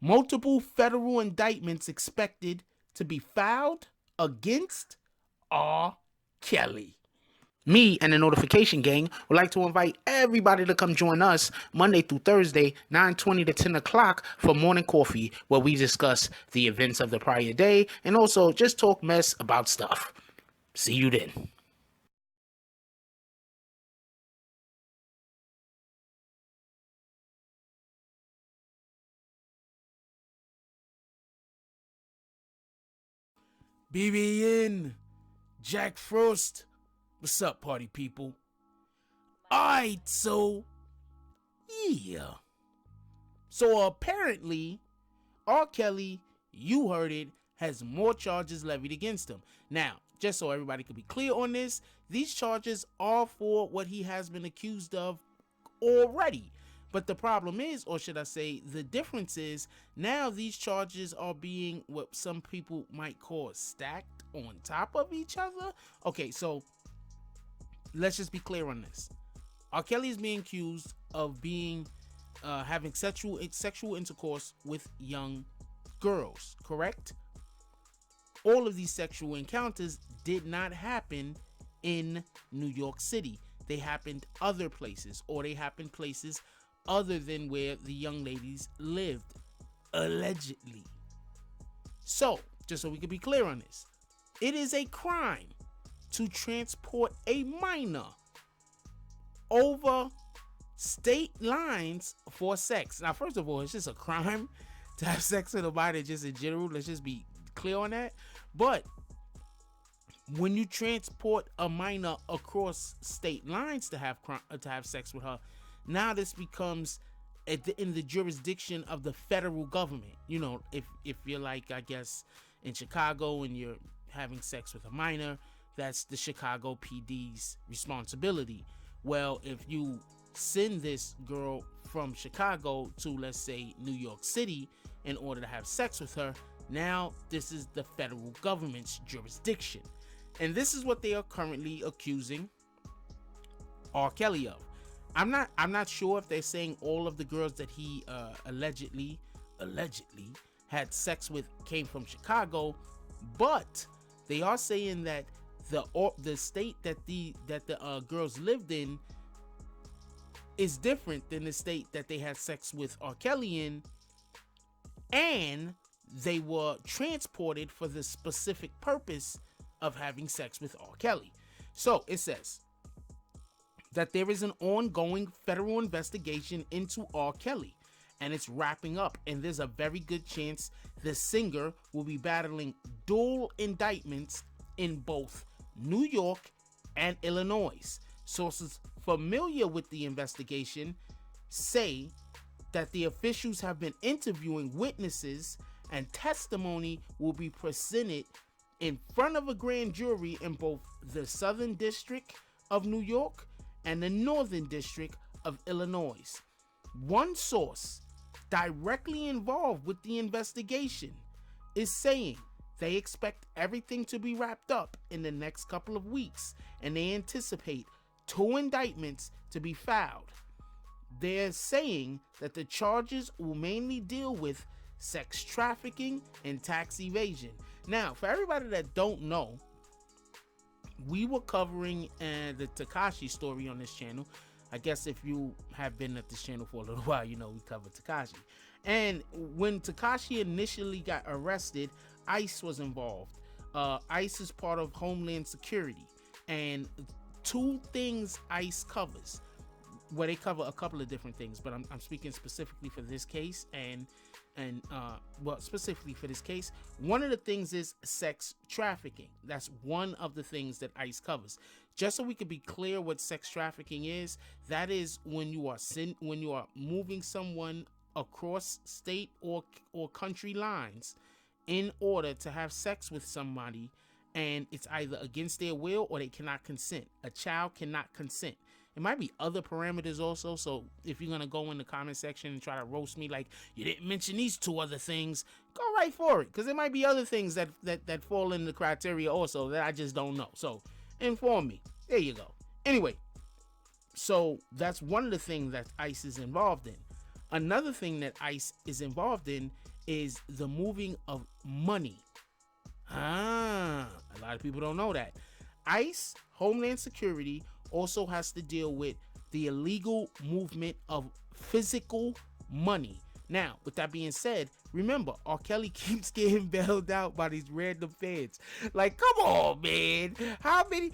Multiple federal indictments expected to be filed against R. Kelly. Me and the Notification Gang would like to invite everybody to come join us Monday through Thursday, 9:20 to 10 o'clock for morning coffee, where we discuss the events of the prior day and also just talk mess about stuff. See you then. BBN, Jack Frost. What's up, party people? Alright, so yeah. So apparently, R. Kelly, you heard it, has more charges levied against him. Now, just so everybody could be clear on this, these charges are for what he has been accused of already. But the problem is, or should I say, the difference is, now these charges are being what some people might call stacked on top of each other. Okay, so let's just be clear on this. R. Kelly is being accused of being having sexual intercourse with young girls, correct? All of these sexual encounters did not happen in New York City. They happened other places, or they happened places other than where the young ladies lived, allegedly. So, just so we can be clear on this, it is a crime to transport a minor over state lines for sex. Now, first of all, it's just a crime to have sex with a minor just in general. Let's just be clear on that. But when you transport a minor across state lines to have sex with her, now this becomes in the jurisdiction of the federal government. You know, if you're like, I guess, in Chicago and you're having sex with a minor, that's the Chicago PD's responsibility. Well, if you send this girl from Chicago to, let's say, New York City in order to have sex with her, now this is the federal government's jurisdiction. And this is what they are currently accusing R. Kelly of. I'm not sure if they're saying all of the girls that he allegedly had sex with came from Chicago, but they are saying that the state that the girls lived in is different than the state that they had sex with R. Kelly in, and they were transported for the specific purpose of having sex with R. Kelly. So it says that there is an ongoing federal investigation into R. Kelly, and it's wrapping up, and there's a very good chance the singer will be battling dual indictments in both New York and Illinois. Sources familiar with the investigation say that the officials have been interviewing witnesses, and testimony will be presented in front of a grand jury in both the Southern District of New York and the Northern District of Illinois. One source directly involved with the investigation is saying they expect everything to be wrapped up in the next couple of weeks, and they anticipate 2 indictments to be filed. They're saying that the charges will mainly deal with sex trafficking and tax evasion. Now, for everybody that don't know, we were covering the Tekashi story on this channel. I guess if you have been at this channel for a little while, you know we covered Tekashi. And when Tekashi initially got arrested, ICE was involved. ICE is part of Homeland Security, and 2 things ICE covers. Well, they cover a couple of different things, but I'm speaking specifically for this case, and specifically for this case, one of the things is sex trafficking. That's one of the things that ICE covers. Just so we can be clear what sex trafficking is, that is when you are moving someone across state or country lines in order to have sex with somebody, and it's either against their will or they cannot consent. A child cannot consent. It might be other parameters also, so if you're gonna go in the comment section and try to roast me like you didn't mention these 2 other things, go right for it, because there might be other things that fall in the criteria also that I just don't know. So inform me. There you go. Anyway, so that's one of the things that ICE is involved in. Another thing that ICE is involved in is the moving of money. A lot of people don't know that. ICE, Homeland Security, also has to deal with the illegal movement of physical money. Now, with that being said, remember, RKelly keeps getting bailed out by these random fans. Like, come on, man. How many...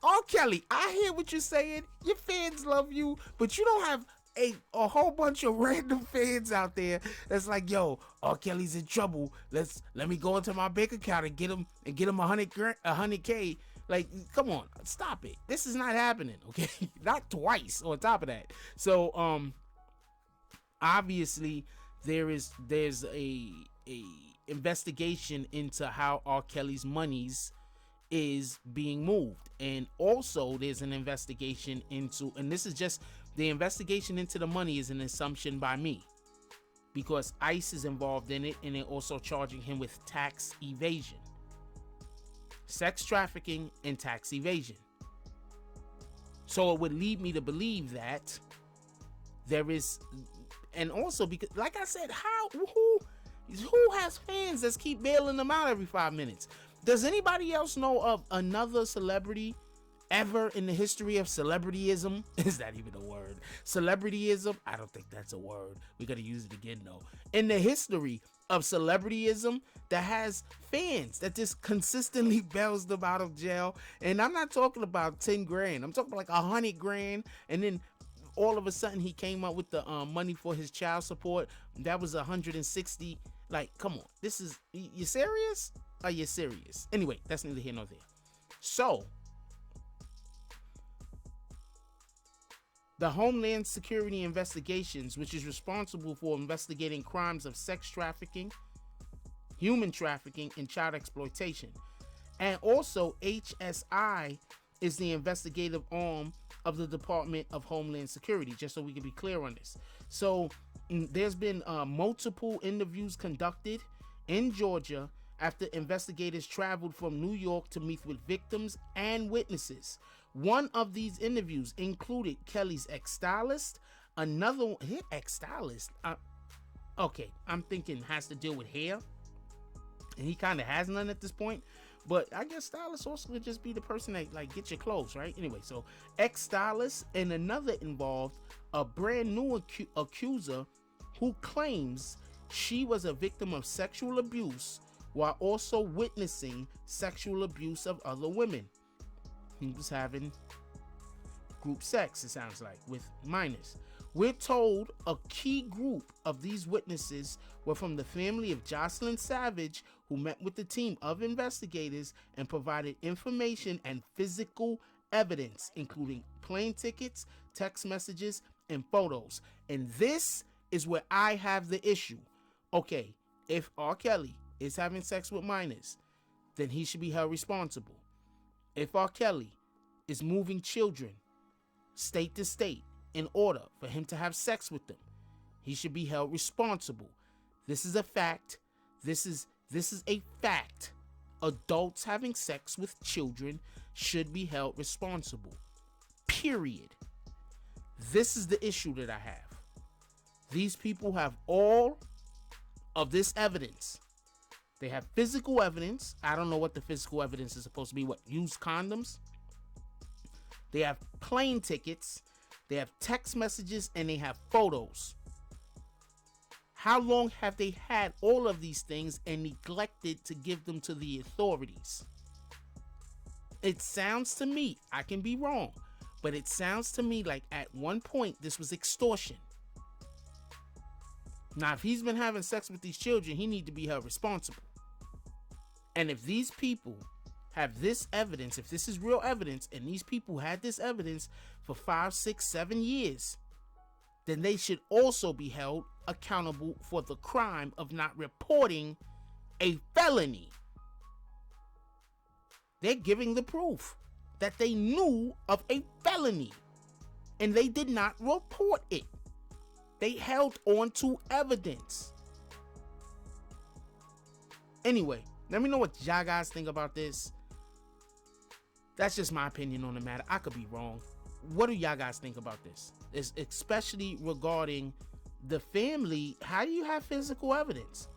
RKelly, I hear what you're saying. Your fans love you, but you don't have a whole bunch of random fans out there that's like, yo, RKelly's in trouble. Let me go into my bank account and get him $100K. Like, come on, stop it. This is not happening, okay? Not twice on top of that. So, obviously, there's a investigation into how RKelly's monies is being moved, and also there's an investigation into, and this is just the investigation into the money is an assumption by me, because ICE is involved in it, and they're also charging him with tax evasion, sex trafficking, and tax evasion. So it would lead me to believe that there is, and also because, like I said, who has fans that keep bailing them out every 5 minutes? Does anybody else know of another celebrity ever in the history of celebrityism? Is that even a word? Celebrityism? I don't think that's a word. We gotta use it again though. In the history of celebrityism that has fans that just consistently bails them out of jail. And I'm not talking about 10 grand. I'm talking about like 100 grand. And then all of a sudden he came up with the money for his child support. That was 160. Like, come on. This is, you serious? Are you serious? Anyway, that's neither here nor there. So, the Homeland Security Investigations, which is responsible for investigating crimes of sex trafficking, human trafficking, and child exploitation. And also, HSI is the investigative arm of the Department of Homeland Security, just so we can be clear on this. So, there's been multiple interviews conducted in Georgia after investigators traveled from New York to meet with victims and witnesses. One of these interviews included Kelly's ex-stylist, another ex-stylist. Okay, I'm thinking has to deal with hair, and he kind of has none at this point. But I guess stylist also could just be the person that like get your clothes, right? Anyway, so ex-stylist and another involved a brand new accuser who claims she was a victim of sexual abuse while also witnessing sexual abuse of other women. He was having group sex, it sounds like, with minors. We're told a key group of these witnesses were from the family of Jocelyn Savage, who met with the team of investigators and provided information and physical evidence, including plane tickets, text messages, and photos. And this is where I have the issue. Okay, if RKelly is having sex with minors, then he should be held responsible. If RKelly is moving children state to state in order for him to have sex with them, he should be held responsible. This is a fact. This is a fact. Adults having sex with children should be held responsible. Period. This is the issue that I have. These people have all of this evidence. They have physical evidence. I don't know what the physical evidence is supposed to be. What? Used condoms? They have plane tickets. They have text messages, and they have photos. How long have they had all of these things and neglected to give them to the authorities? It sounds to me, I can be wrong, but it sounds to me like at one point this was extortion. Now, if he's been having sex with these children, he needs to be held responsible. And if these people have this evidence, if this is real evidence, and these people had this evidence for 5, 6, 7 years, then they should also be held accountable for the crime of not reporting a felony. They're giving the proof that they knew of a felony and they did not report it. They held on to evidence. Anyway, let me know what y'all guys think about this. That's just my opinion on the matter. I could be wrong. What do y'all guys think about this? Especially regarding the family, how do you have physical evidence?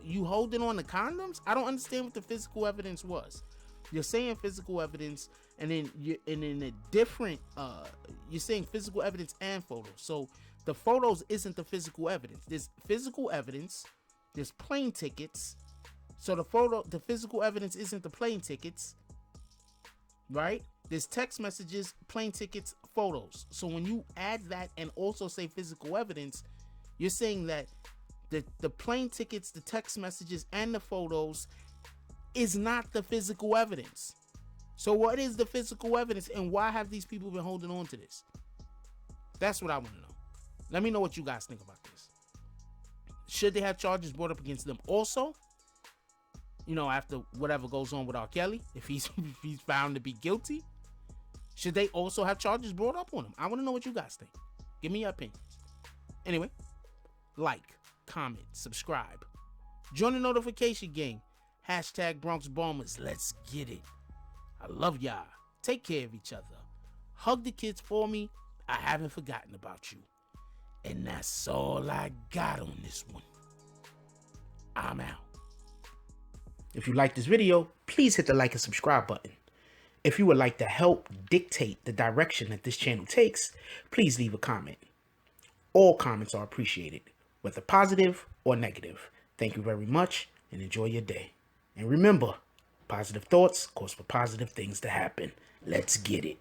You holding on to condoms? I don't understand what the physical evidence was. You're saying physical evidence, and then in a different you're saying physical evidence and photos. So the photos isn't the physical evidence. There's physical evidence, there's plane tickets. So the physical evidence isn't the plane tickets, right? There's text messages, plane tickets, photos. So when you add that and also say physical evidence, you're saying that the plane tickets, the text messages, and the photos is not the physical evidence. So what is the physical evidence, and why have these people been holding on to this? That's what I want to know. Let me know what you guys think about this. Should they have charges brought up against them also? You know, after whatever goes on with RKelly, if he's found to be guilty, should they also have charges brought up on him? I want to know what you guys think. Give me your opinions. Anyway, like, comment, subscribe. Join the notification gang. Hashtag Bronx Bombers. Let's get it. I love y'all. Take care of each other. Hug the kids for me. I haven't forgotten about you. And that's all I got on this one. I'm out. If you like this video, please hit the like and subscribe button. If you would like to help dictate the direction that this channel takes, please leave a comment. All comments are appreciated, whether positive or negative. Thank you very much and enjoy your day. And remember, positive thoughts cause for positive things to happen. Let's get it.